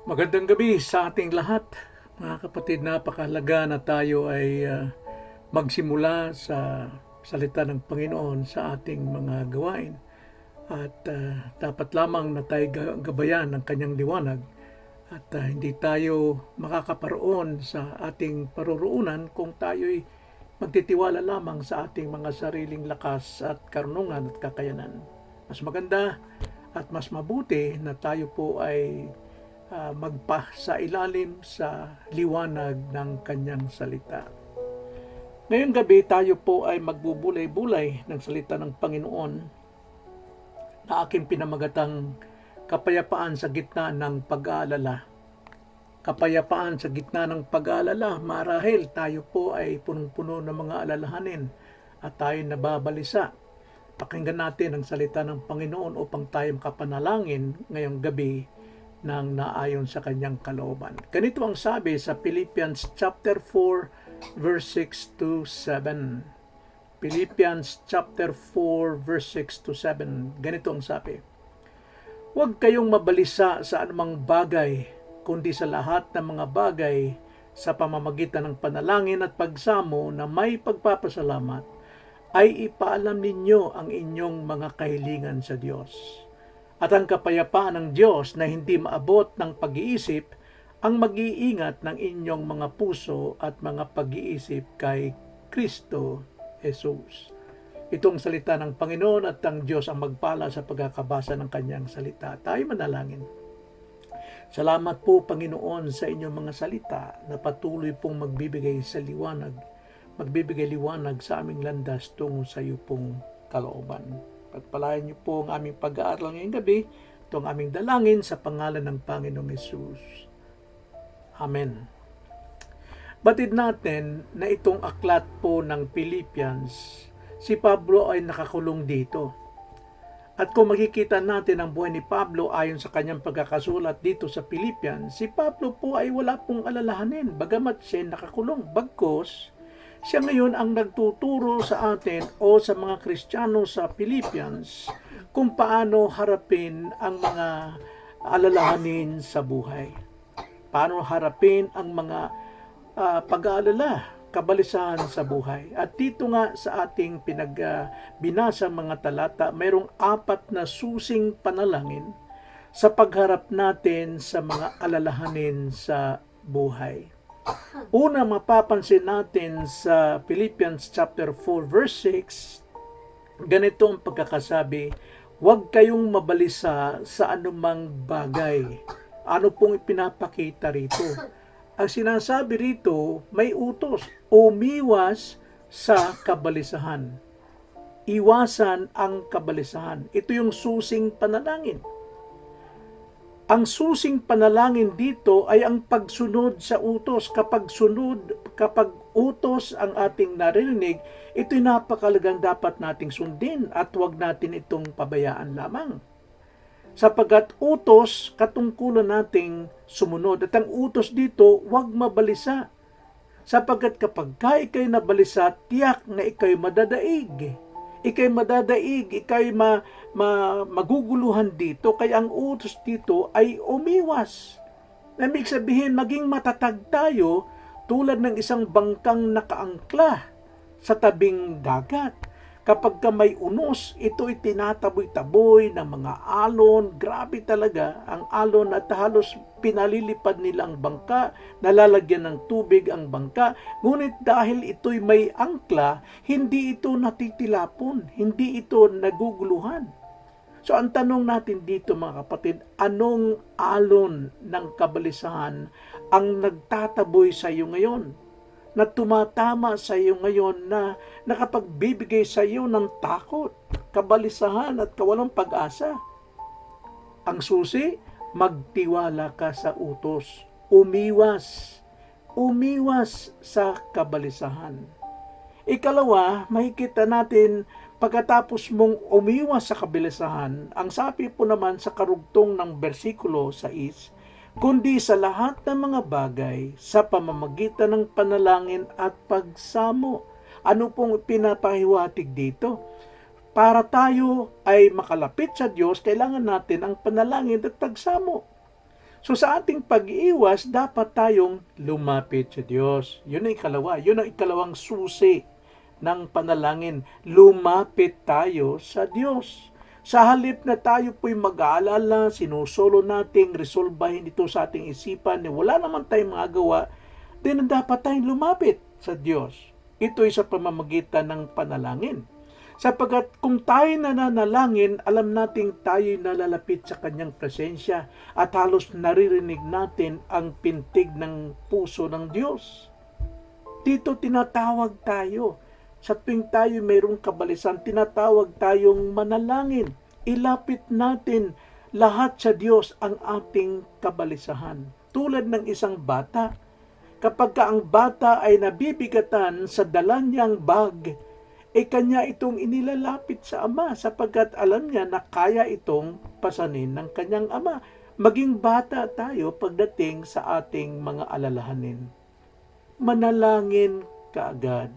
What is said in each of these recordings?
Magandang gabi sa ating lahat. Mga kapatid, napakahalaga na tayo ay magsimula sa salita ng Panginoon sa ating mga gawain. At dapat lamang na tayo gabayan ng kanyang liwanag. At hindi tayo makakaparoon sa ating paruroonan kung tayo'y magtitiwala lamang sa ating mga sariling lakas at karunungan at kakayanan. Mas maganda at mas mabuti na tayo po ay magpa sa ilalim sa liwanag ng kanyang salita. Ngayong gabi tayo po ay magbubulay-bulay ng salita ng Panginoon na aking pinamagatang kapayapaan sa gitna ng pag-aalala. Kapayapaan sa gitna ng pag-aalala, marahil tayo po ay punong-puno ng mga alalahanin at tayo nababalisa. Pakinggan natin ang salita ng Panginoon upang tayo makapanalangin ngayong gabi nang naayon sa kanyang kalooban. Ganito ang sabi sa Philippians chapter 4 verse 6 to 7. Philippians chapter 4 verse 6 to 7. Ganito ang sabi: Huwag kayong mabalisa sa anumang bagay, kundi sa lahat ng mga bagay sa pamamagitan ng panalangin at pagsamo na may pagpapasalamat ay ipaalam ninyo ang inyong mga kahilingan sa Diyos. At ang kapayapaan ng Diyos na hindi maabot ng pag-iisip ang mag-iingat ng inyong mga puso at mga pag-iisip kay Kristo Jesus. Itong salita ng Panginoon at ang Diyos ang magpala sa pagkakabasa ng kanyang salita. Tayo manalangin. Salamat po, Panginoon, sa inyong mga salita na patuloy pong magbibigay liwanag sa aming landas tungo sa iyo pong kalooban. Pagpalain niyo po ang aming pag-aaral ngayong gabi. Ito ang aming dalangin sa pangalan ng Panginoong Hesus. Amen. Batid natin na itong aklat po ng Philippians, si Pablo ay nakakulong dito. At kung makikita natin ang buhay ni Pablo ayon sa kanyang pagkakasulat dito sa Philippians, si Pablo po ay wala pong alalahanin bagamat siya nakakulong. Bagkus, siya ngayon ang nagtuturo sa atin o sa mga Kristiyano sa Philippians kung paano harapin ang mga alalahanin sa buhay. Paano harapin ang mga pag-aalala, kabalisahan sa buhay. At dito nga sa ating binasa mga talata, mayroong 4 na susing panalangin sa pagharap natin sa mga alalahanin sa buhay. Una, mapapansin natin sa Philippians chapter 4 verse 6, ganito ang pagkakasabi: huwag kayong mabalisa sa anumang bagay. Ano pong ipinapakita rito? Ang sinasabi rito, may utos, umiwas sa kabalisahan. Iwasan ang kabalisahan. Ito yung susing panalangin. Ang susing panalangin dito ay ang pagsunod sa utos. Kapag utos ang ating naririnig, ito'y napakalagang dapat nating sundin at huwag natin itong pabayaan lamang. Sapagkat utos, katungkulan nating sumunod. At ang utos dito, huwag mabalisa. Sapagkat kapag ikay nabalisa, tiyak na ikay madadaig. Ikay maguguluhan dito. Kaya ang utos dito ay umiwas. Ibig sabihin, maging matatag tayo tulad ng isang bangkang nakaangkla sa tabing dagat. Kapag may unos, ito'y tinataboy-taboy ng mga alon. Grabe talaga ang alon at halos pinalilipad nila ang bangka, nalalagyan ng tubig ang bangka. Ngunit dahil ito'y may angkla, hindi ito natitilapon, hindi ito naguguluhan. So ang tanong natin dito mga kapatid, anong alon ng kabalisahan ang nagtataboy sa iyo ngayon? Na tumatama sa iyo ngayon na nakapagbibigay sa iyo ng takot, kabalisahan at kawalang pag-asa. Ang susi, magtiwala ka sa utos. Umiwas sa kabalisahan. Ikalawa, makikita natin pagkatapos mong umiwas sa kabalisahan, ang sabi po naman sa karugtong ng bersikulo 6, kundi sa lahat ng mga bagay sa pamamagitan ng panalangin at pagsamo. Ano pong pinapahiwatig dito? Para tayo ay makalapit sa Diyos, kailangan natin ang panalangin at pagsamo. So sa ating pag-iwas, dapat tayong lumapit sa Diyos. Yun ang ikalawa. Yun ang ikalawang susi ng panalangin. Lumapit tayo sa Diyos. Sa halip na tayo po'y mag-aalala, sinusolo nating resolbahin ito sa ating isipan, wala naman tayong magawa, din dapat tayong lumapit sa Diyos. Ito'y sa pamamagitan ng panalangin. Sapagkat kung tayo nananalangin, alam nating tayo'y nalalapit sa kanyang presensya at halos naririnig natin ang pintig ng puso ng Diyos. Dito tinatawag tayo. Sa tuwing tayo mayroong kabalisan, tinatawag tayong manalangin. Ilapit natin lahat sa Diyos ang ating kabalisahan. Tulad ng isang bata, kapag ang bata ay nabibigatan sa dala niyang bag, kanya itong inilalapit sa ama sapagkat alam niya na kaya itong pasanin ng kanyang ama. Maging bata tayo pagdating sa ating mga alalahanin. Manalangin kaagad.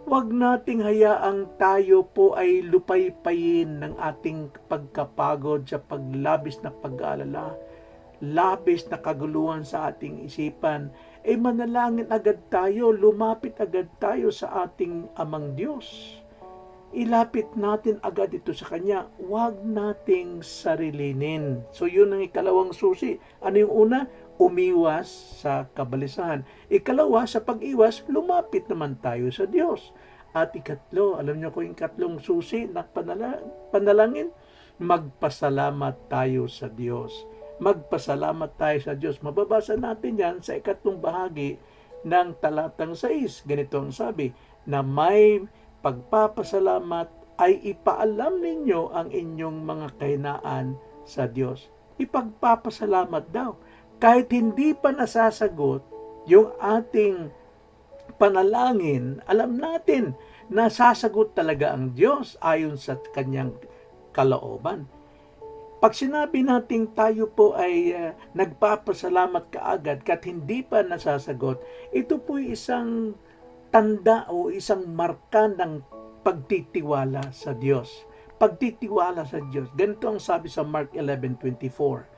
Huwag nating hayaang tayo po ay lupaypayin ng ating pagkapagod sa paglabis na pag-aalala, labis na kaguluhan sa ating isipan. Manalangin agad tayo, lumapit agad tayo sa ating amang Diyos. Ilapit natin agad ito sa Kanya. Huwag nating sarilinin. So yun ang ikalawang susi. Ano yung una? Umiwas sa kabalisahan. Ikalawa, sa pag-iwas, lumapit naman tayo sa Diyos. At ikatlo, alam niyo ko yung ikatlong susi na panalangin? Magpasalamat tayo sa Diyos. Magpasalamat tayo sa Diyos. Mababasa natin yan sa ikatlong bahagi ng talatang 6. Ganito ang sabi, na may pagpapasalamat ay ipaalam ninyo ang inyong mga kahinaan sa Diyos. Ipagpapasalamat daw. Kahit hindi pa nasasagot yung ating panalangin, alam natin na sasagot talaga ang Diyos ayon sa kanyang kalooban. Pag sinabi nating tayo po ay nagpapasalamat kaagad kahit hindi pa nasasagot, ito po isang tanda o isang marka ng pagtitiwala sa Diyos. Pagtitiwala sa Diyos. Ganito ang sabi sa Mark 11:24.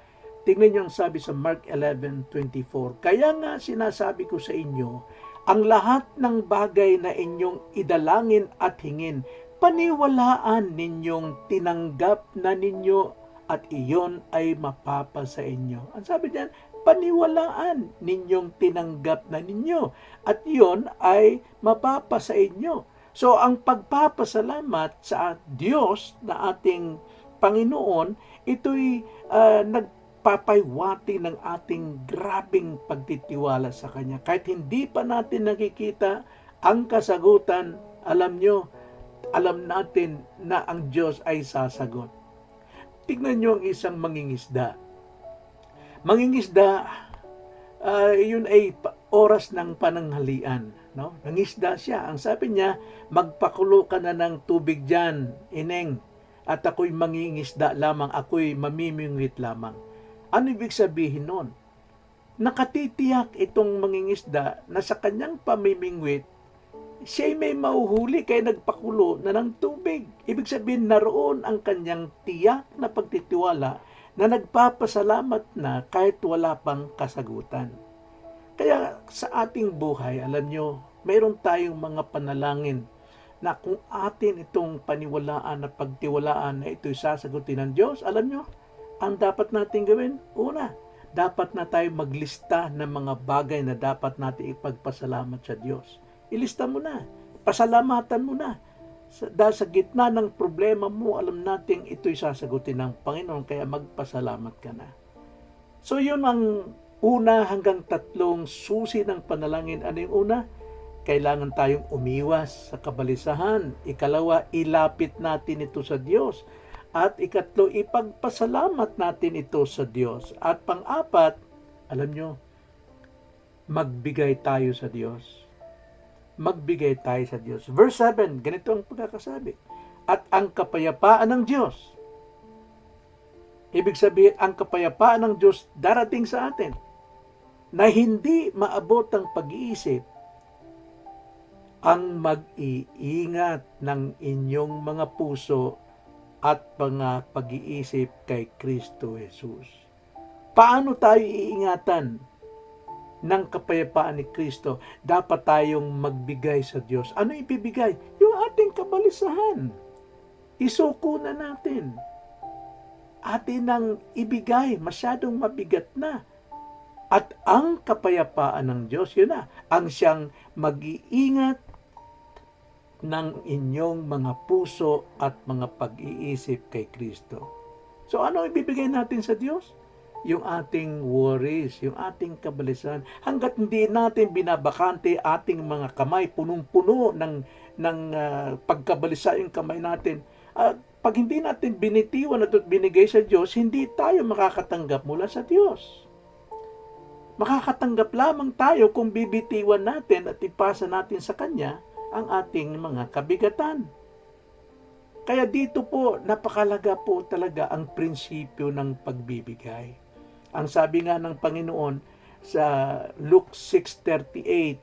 Tingnan niyo ang sabi sa Mark 11:24. Kaya nga sinasabi ko sa inyo, ang lahat ng bagay na inyong idalangin at hingin, paniwalaan ninyong tinanggap na ninyo at iyon ay mapapa sa inyo. Ang sabi diyan, paniwalaan ninyong tinanggap na ninyo at iyon ay mapapa sa inyo. So ang pagpapasalamat sa Diyos na ating Panginoon, ito'y nagpapaywati ng ating grabing pagtitiwala sa Kanya. Kahit hindi pa natin nakikita ang kasagutan, alam natin na ang Diyos ay sasagot. Tignan nyo ang isang mangingisda. Mangingisda, yun ay oras ng pananghalian. No? Nangisda siya. Ang sabi niya, magpakulo ka na ng tubig dyan, ineng, at ako'y mangingisda lamang, ako'y mamimingwit lamang. Ano ibig sabihin nun? Nakatitiyak itong mangingisda na sa kanyang pamimingwit, siya'y may mauhuli kaya nagpakulo na ng tubig. Ibig sabihin, naroon ang kanyang tiyak na pagtitiwala na nagpapasalamat na kahit wala pang kasagutan. Kaya sa ating buhay, alam nyo, mayroon tayong mga panalangin na kung atin itong paniwalaan na pagtiwalaan na ito'y sasagutin ng Diyos, alam nyo, ang dapat natin gawin, una, dapat na tayo maglista ng mga bagay na dapat natin ipagpasalamat sa Diyos. Ilista mo na, pasalamatan mo na. Dahil sa gitna ng problema mo, alam natin ito'y sasagutin ng Panginoon, kaya magpasalamat ka na. So yun ang una hanggang tatlong susi ng panalangin. Ano yung una? Kailangan tayong umiwas sa kabalisahan. Ikalawa, ilapit natin ito sa Diyos. At ikatlo, ipagpasalamat natin ito sa Diyos. At pang-apat, alam nyo, magbigay tayo sa Diyos. Magbigay tayo sa Diyos. Verse 7, ganito ang pagkakasabi. At ang kapayapaan ng Diyos. Ibig sabihin, ang kapayapaan ng Diyos darating sa atin na hindi maabot ang pag-iisip, ang mag-iingat ng inyong mga puso at mga pag-iisip kay Kristo Jesus. Paano tayo iingatan ng kapayapaan ni Kristo? Dapat tayong magbigay sa Diyos. Ano ibibigay? Yung ating kabalisahan. Isuko na natin. Atin ang ibigay, masyadong mabigat na. At ang kapayapaan ng Diyos, yun na, ang siyang mag-iingat ng inyong mga puso at mga pag-iisip kay Kristo. So ano ibibigay natin sa Diyos? Yung ating worries, yung ating kabalisan. Hanggat hindi natin binabakante ating mga kamay, punong-puno ng pagkabalisa yung kamay natin. At pag hindi natin binitiwan at binigay sa Diyos, hindi tayo makakatanggap mula sa Diyos. Makakatanggap lamang tayo kung bibitiwan natin at ipasa natin sa Kanya ang ating mga kabigatan. Kaya dito po, napakalaga po talaga ang prinsipyo ng pagbibigay. Ang sabi nga ng Panginoon sa Luke 6:38,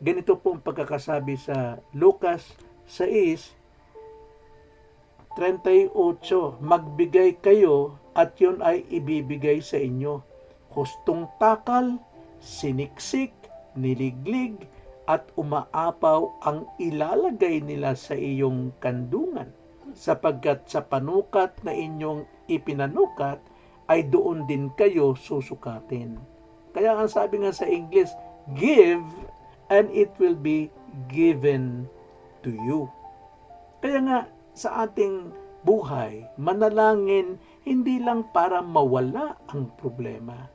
ganito po ang pagkakasabi sa Lucas 6:38, magbigay kayo at yun ay ibibigay sa inyo. Hustong takal, siniksik, niliglig, at umaapaw ang ilalagay nila sa iyong kandungan, sapagkat sa panukat na inyong ipinanukat, ay doon din kayo susukatin. Kaya ang sabi nga sa English, give and it will be given to you. Kaya nga sa ating buhay, manalangin hindi lang para mawala ang problema,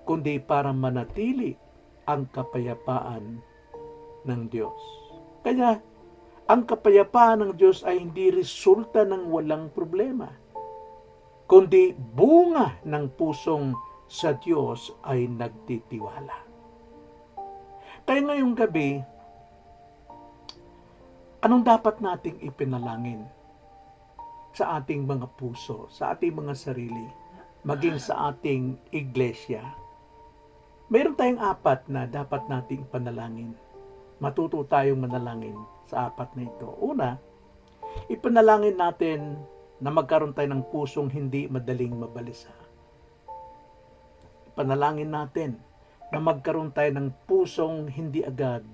kundi para manatili ang kapayapaan ng Diyos. Kaya ang kapayapaan ng Diyos ay hindi resulta ng walang problema, kundi bunga ng pusong sa Diyos ay nagtitiwala. Kaya ngayong gabi, anong dapat nating ipinalangin sa ating mga puso, sa ating mga sarili, maging sa ating iglesia? Mayroon tayong 4 na dapat nating ipanalangin. Matuto tayong manalangin sa 4 na ito. Una, ipanalangin natin na magkaroon tayo ng pusong hindi madaling mabalisa. Ipanalangin natin na magkaroon tayo ng pusong hindi agad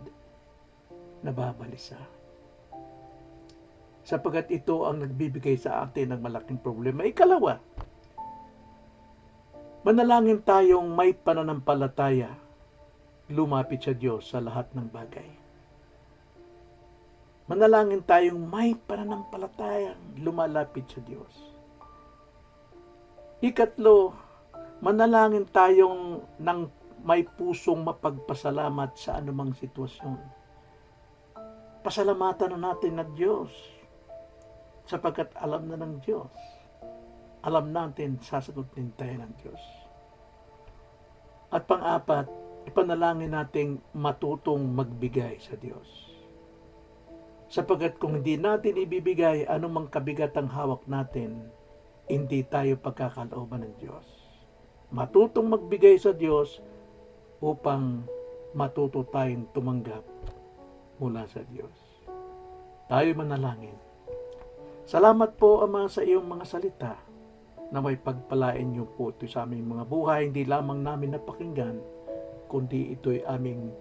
nababalisa. Sapagkat ito ang nagbibigay sa atin ng malaking problema. Ikalawa, manalangin tayong may pananampalataya, lumapit sa Diyos sa lahat ng bagay. Manalangin tayong may pananampalatayang lumalapit sa Diyos. Ikatlo, manalangin tayong ng may pusong mapagpasalamat sa anumang sitwasyon. Pasalamatan na natin ng Diyos sapagkat alam na ng Diyos. Alam natin, sasagot din tayo ng Diyos. At pang-4, ipanalangin nating matutong magbigay sa Diyos. Sapagkat kung hindi natin ibibigay anumang kabigat ang hawak natin, hindi tayo pagkakalooban ng Diyos. Matutong magbigay sa Diyos upang matuto tayong tumanggap mula sa Diyos. Tayo manalangin. Salamat po, Ama, sa iyong mga salita na may pagpalain niyo po ito sa aming mga buhay, hindi lamang namin napakinggan, kundi ito'y aming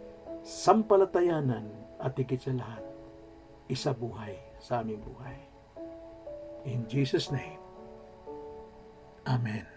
sampalatayanan at higit sa lahat, isa buhay sa aming buhay. In Jesus' name, Amen.